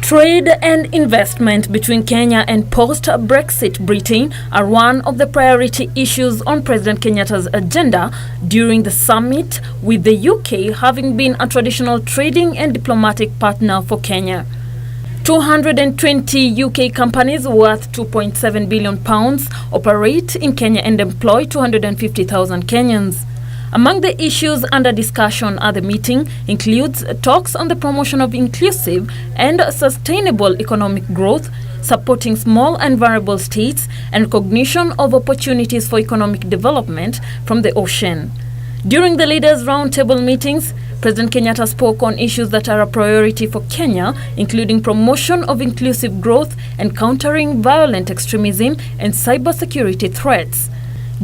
Trade and investment between Kenya and post-Brexit Britain are one of the priority issues on President Kenyatta's agenda during the summit, with the UK having been a traditional trading and diplomatic partner for Kenya. 220 UK companies worth £2.7 billion operate in Kenya and employ 250,000 Kenyans. Among the issues under discussion at the meeting includes talks on the promotion of inclusive and sustainable economic growth, supporting small and vulnerable states, and recognition of opportunities for economic development from the ocean. During the leaders' roundtable meetings, President Kenyatta spoke on issues that are a priority for Kenya, including promotion of inclusive growth and countering violent extremism and cybersecurity threats.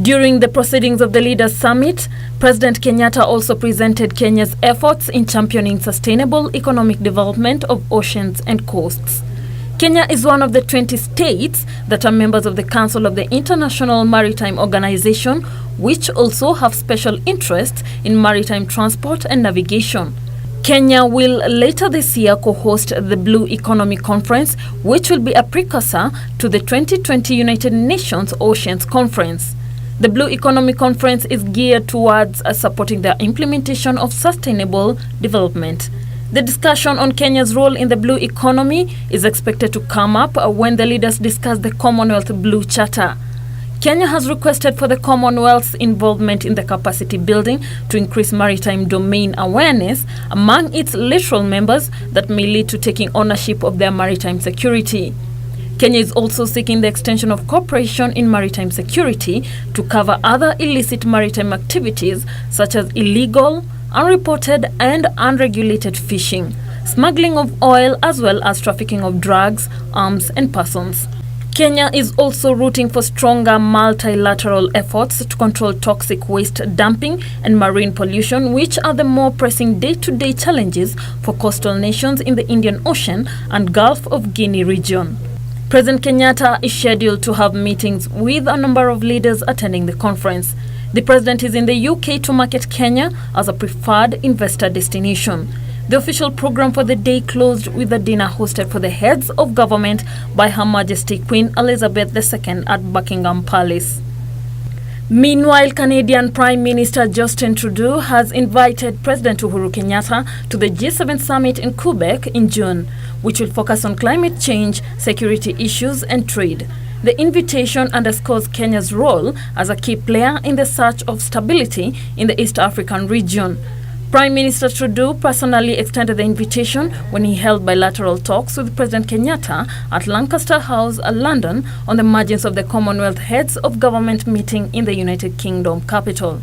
During the proceedings of the Leaders Summit, President Kenyatta also presented Kenya's efforts in championing sustainable economic development of oceans and coasts. Kenya is one of the 20 states that are members of the Council of the International Maritime Organization, which also have special interests in maritime transport and navigation. Kenya will later this year co-host the Blue Economy Conference, which will be a precursor to the 2020 United Nations Oceans Conference. The Blue Economy Conference is geared towards supporting the implementation of sustainable development. The discussion on Kenya's role in the blue economy is expected to come up when the leaders discuss the Commonwealth Blue Charter. Kenya has requested for the Commonwealth's involvement in the capacity building to increase maritime domain awareness among its littoral members that may lead to taking ownership of their maritime security. Kenya is also seeking the extension of cooperation in maritime security to cover other illicit maritime activities such as illegal, unreported and unregulated fishing, smuggling of oil, as well as trafficking of drugs, arms and persons. Kenya is also rooting for stronger multilateral efforts to control toxic waste dumping and marine pollution, which are the more pressing day-to-day challenges for coastal nations in the Indian Ocean and Gulf of Guinea region. President Kenyatta is scheduled to have meetings with a number of leaders attending the conference. The president is in the UK to market Kenya as a preferred investor destination. The official program for the day closed with a dinner hosted for the heads of government by Her Majesty Queen Elizabeth II at Buckingham Palace. Meanwhile, Canadian Prime Minister Justin Trudeau has invited President Uhuru Kenyatta to the G7 summit in Quebec in June, which will focus on climate change, security issues and trade. The invitation underscores Kenya's role as a key player in the search of stability in the East African region. Prime Minister Trudeau personally extended the invitation when he held bilateral talks with President Kenyatta at Lancaster House, London, on the margins of the Commonwealth Heads of Government meeting in the United Kingdom capital.